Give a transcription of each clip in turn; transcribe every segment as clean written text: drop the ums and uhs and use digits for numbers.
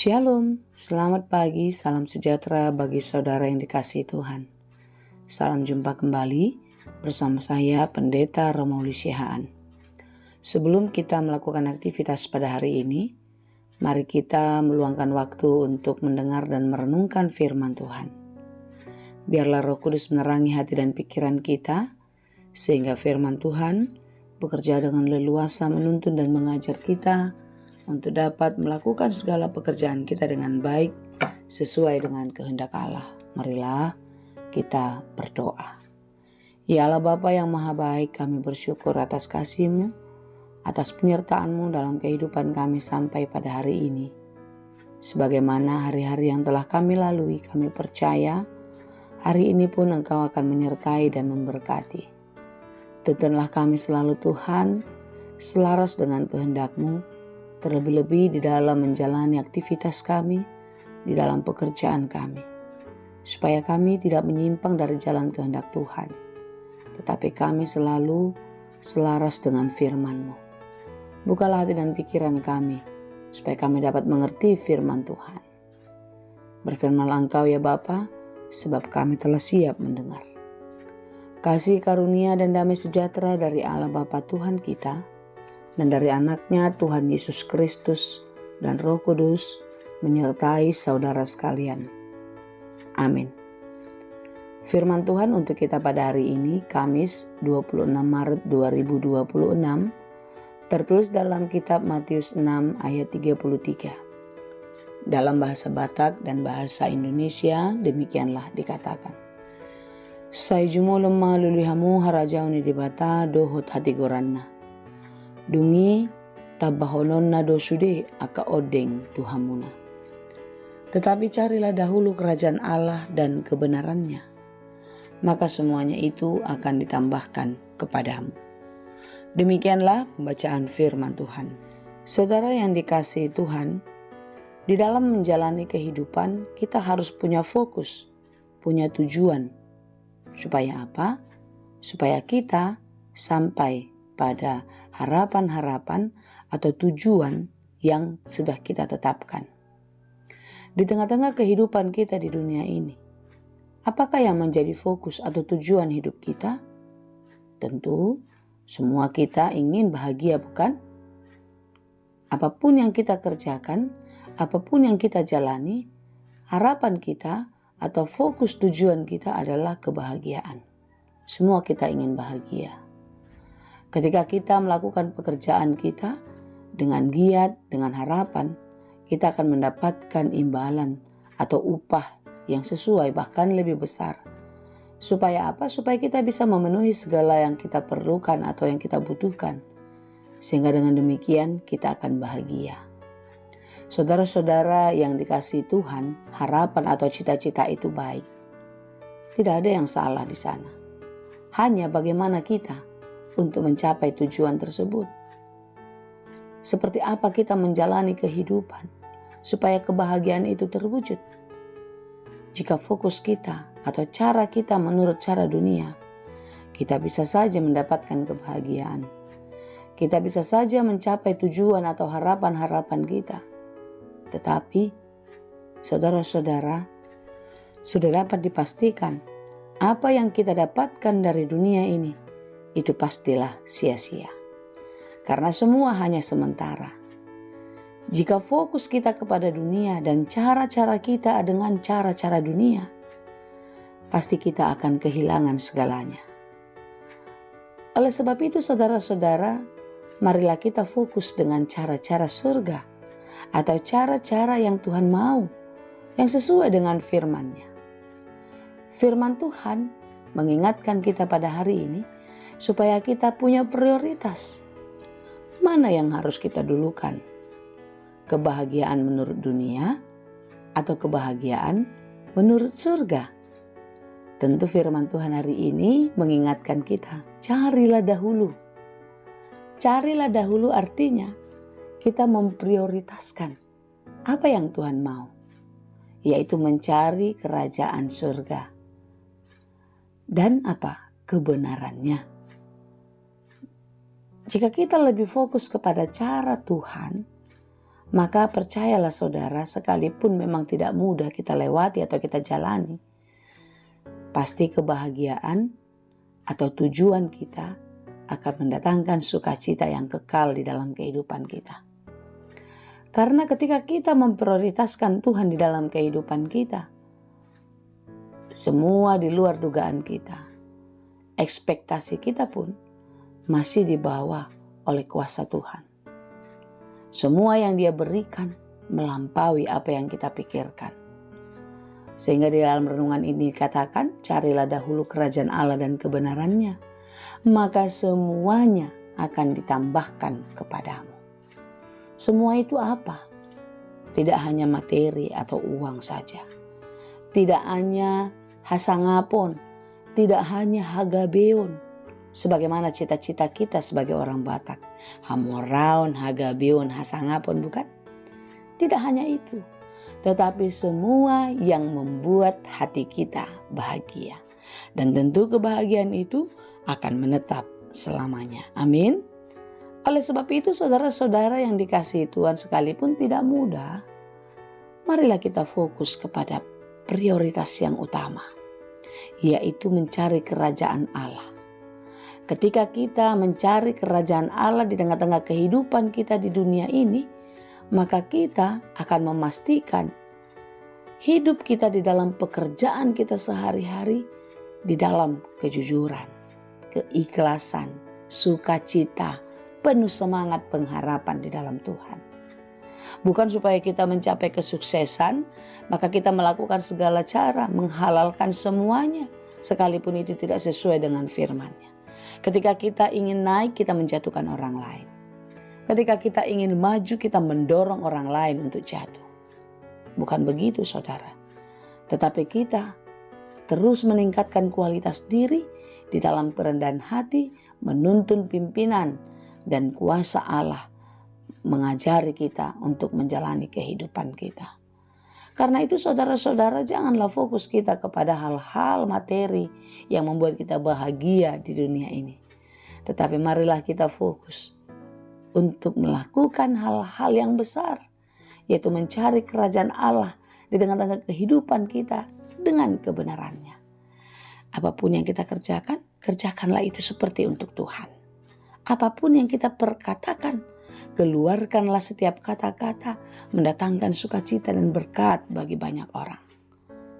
Shalom, selamat pagi, salam sejahtera bagi saudara yang dikasihi Tuhan. Salam jumpa kembali bersama saya Pendeta Romauli Sihaan. Sebelum kita melakukan aktivitas pada hari ini, mari kita meluangkan waktu untuk mendengar dan merenungkan firman Tuhan. Biarlah Roh Kudus menerangi hati dan pikiran kita, sehingga firman Tuhan bekerja dengan leluasa menuntun dan mengajar kita untuk dapat melakukan segala pekerjaan kita dengan baik sesuai dengan kehendak Allah. Marilah kita berdoa. Ya Allah Bapa yang Maha Baik, kami bersyukur atas kasih-Mu, atas penyertaan-Mu dalam kehidupan kami sampai pada hari ini. Sebagaimana hari-hari yang telah kami lalui, kami percaya hari ini pun Engkau akan menyertai dan memberkati. Tuntunlah kami selalu Tuhan, selaras dengan kehendak-Mu, terlebih-lebih di dalam menjalani aktivitas kami, di dalam pekerjaan kami, supaya kami tidak menyimpang dari jalan kehendak Tuhan, tetapi kami selalu selaras dengan firman-Mu. Bukalah hati dan pikiran kami, supaya kami dapat mengerti firman Tuhan. Berfirmanlah Engkau ya Bapa, sebab kami telah siap mendengar. Kasih karunia dan damai sejahtera dari Allah Bapa Tuhan kita, dan dari anaknya Tuhan Yesus Kristus dan Roh Kudus menyertai saudara sekalian. Amin. Firman Tuhan untuk kita pada hari ini, Kamis 26 Maret 2026, tertulis dalam kitab Matius 6 ayat 33. Dalam bahasa Batak dan bahasa Indonesia demikianlah dikatakan. Sai jumo lemah lulihamu harajauni di bata dohot hati goranna. Dungi tabahonon nado sude aka odeng tuhamuna. Tetapi carilah dahulu kerajaan Allah dan kebenarannya, maka semuanya itu akan ditambahkan kepadamu. Demikianlah pembacaan firman Tuhan. Saudara yang dikasihi Tuhan, di dalam menjalani kehidupan kita harus punya fokus, punya tujuan. Supaya apa? Supaya kita sampai pada harapan-harapan atau tujuan yang sudah kita tetapkan. Di tengah-tengah kehidupan kita di dunia ini, apakah yang menjadi fokus atau tujuan hidup kita? Tentu semua kita ingin bahagia, bukan? Apapun yang kita kerjakan, apapun yang kita jalani, harapan kita atau fokus tujuan kita adalah kebahagiaan. Semua kita ingin bahagia. Ketika kita melakukan pekerjaan kita dengan giat, dengan harapan, kita akan mendapatkan imbalan atau upah yang sesuai, bahkan lebih besar. Supaya apa? Supaya kita bisa memenuhi segala yang kita perlukan atau yang kita butuhkan. Sehingga dengan demikian kita akan bahagia. Saudara-saudara yang dikasihi Tuhan, harapan atau cita-cita itu baik. Tidak ada yang salah di sana. Hanya bagaimana kita untuk mencapai tujuan tersebut. Seperti apa kita menjalani kehidupan supaya kebahagiaan itu terwujud. Jika fokus kita atau cara kita menurut cara dunia, kita bisa saja mendapatkan kebahagiaan. Kita bisa saja mencapai tujuan atau harapan-harapan kita. Tetapi, saudara-saudara, sudah dapat dipastikan apa yang kita dapatkan dari dunia ini itu pastilah sia-sia. Karena semua hanya sementara. Jika fokus kita kepada dunia dan cara-cara kita dengan cara-cara dunia, pasti kita akan kehilangan segalanya. Oleh sebab itu saudara-saudara, marilah kita fokus dengan cara-cara surga atau cara-cara yang Tuhan mau, yang sesuai dengan firman-Nya. Firman Tuhan mengingatkan kita pada hari ini supaya kita punya prioritas. Mana yang harus kita dulukan? Kebahagiaan menurut dunia atau kebahagiaan menurut surga? Tentu firman Tuhan hari ini mengingatkan kita, carilah dahulu. Carilah dahulu artinya kita memprioritaskan apa yang Tuhan mau, yaitu mencari kerajaan surga. Dan apa? Kebenarannya. Jika kita lebih fokus kepada cara Tuhan, Maka percayalah saudara, sekalipun memang tidak mudah kita lewati atau kita jalani, pasti kebahagiaan atau tujuan kita akan mendatangkan sukacita yang kekal di dalam kehidupan kita. Karena ketika kita memprioritaskan Tuhan di dalam kehidupan kita, semua di luar dugaan kita, ekspektasi kita pun masih dibawa oleh kuasa Tuhan. Semua yang Dia berikan melampaui apa yang kita pikirkan. Sehingga di dalam renungan ini dikatakan, carilah dahulu kerajaan Allah dan kebenarannya, maka semuanya akan ditambahkan kepadamu. Semua itu apa? Tidak hanya materi atau uang saja. Tidak hanya hasangapon, tidak hanya hagabeon, sebagaimana cita-cita kita sebagai orang Batak. Hamoraon, hagabeon, hasangapon, bukan? Tidak hanya itu, tetapi semua yang membuat hati kita bahagia. Dan tentu kebahagiaan itu akan menetap selamanya. Amin. Oleh sebab itu saudara-saudara yang dikasihi Tuhan, sekalipun tidak mudah, marilah kita fokus kepada prioritas yang utama, yaitu mencari kerajaan Allah. Ketika kita mencari kerajaan Allah di tengah-tengah kehidupan kita di dunia ini, maka kita akan memastikan hidup kita di dalam pekerjaan kita sehari-hari di dalam kejujuran, keikhlasan, sukacita, penuh semangat pengharapan di dalam Tuhan. Bukan supaya kita mencapai kesuksesan, maka kita melakukan segala cara, menghalalkan semuanya, sekalipun itu tidak sesuai dengan firman-Nya. Ketika kita ingin naik, kita menjatuhkan orang lain. Ketika kita ingin maju, kita mendorong orang lain untuk jatuh. Bukan begitu saudara. Tetapi kita terus meningkatkan kualitas diri di dalam kerendahan hati, menuntun pimpinan dan kuasa Allah mengajari kita untuk menjalani kehidupan kita. Karena itu saudara-saudara, janganlah fokus kita kepada hal-hal materi yang membuat kita bahagia di dunia ini. Tetapi marilah kita fokus untuk melakukan hal-hal yang besar, yaitu mencari kerajaan Allah di tengah-tengah kehidupan kita dengan kebenarannya. Apapun yang kita kerjakan, kerjakanlah itu seperti untuk Tuhan. Apapun yang kita perkatakan, keluarkanlah setiap kata-kata mendatangkan sukacita dan berkat bagi banyak orang.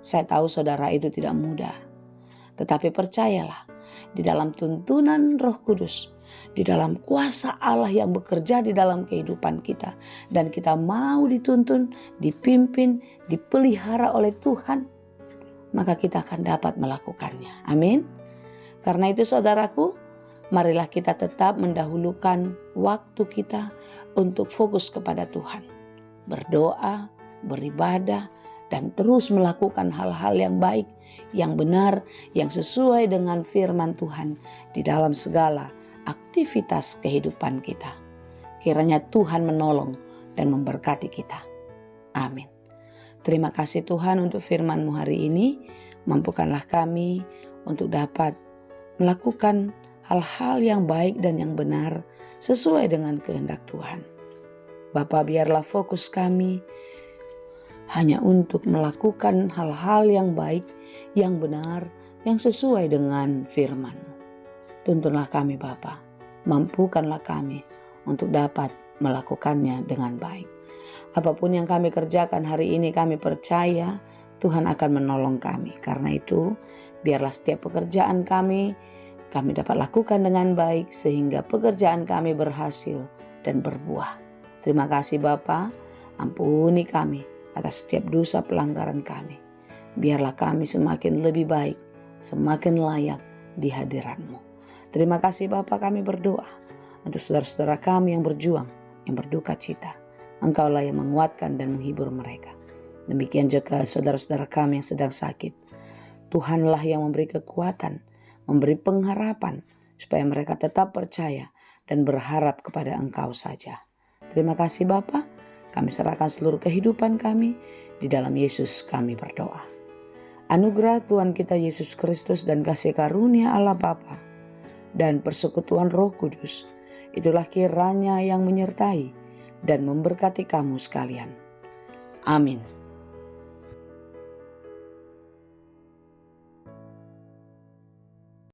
Saya tahu saudara itu tidak mudah, tetapi percayalah, di dalam tuntunan Roh Kudus, di dalam kuasa Allah yang bekerja di dalam kehidupan kita, dan kita mau dituntun, dipimpin, dipelihara oleh Tuhan, maka kita akan dapat melakukannya. Amin. Karena itu saudaraku, marilah kita tetap mendahulukan waktu kita untuk fokus kepada Tuhan. Berdoa, beribadah, dan terus melakukan hal-hal yang baik, yang benar, yang sesuai dengan firman Tuhan di dalam segala aktivitas kehidupan kita. Kiranya Tuhan menolong dan memberkati kita. Amin. Terima kasih Tuhan untuk firman-Mu hari ini. Mampukanlah kami untuk dapat melakukan hal-hal yang baik dan yang benar sesuai dengan kehendak Tuhan. Bapa, biarlah fokus kami hanya untuk melakukan hal-hal yang baik, yang benar, yang sesuai dengan firman-Mu. Tuntunlah kami Bapa, mampukanlah kami untuk dapat melakukannya dengan baik. Apapun yang kami kerjakan hari ini, kami percaya Tuhan akan menolong kami. Karena itu, biarlah setiap pekerjaan kami dapat lakukan dengan baik sehingga pekerjaan kami berhasil dan berbuah. Terima kasih Bapa, ampuni kami atas setiap dosa pelanggaran kami. Biarlah kami semakin lebih baik, semakin layak di hadirat-Mu. Terima kasih Bapa, kami berdoa untuk saudara-saudara kami yang berjuang, yang berduka cita. Engkaulah yang menguatkan dan menghibur mereka. Demikian juga saudara-saudara kami yang sedang sakit. Tuhanlah yang memberi kekuatan, memberi pengharapan supaya mereka tetap percaya dan berharap kepada Engkau saja. Terima kasih Bapa, kami serahkan seluruh kehidupan kami, di dalam Yesus kami berdoa. Anugerah Tuhan kita Yesus Kristus dan kasih karunia Allah Bapa dan persekutuan Roh Kudus, itulah kiranya yang menyertai dan memberkati kamu sekalian. Amin.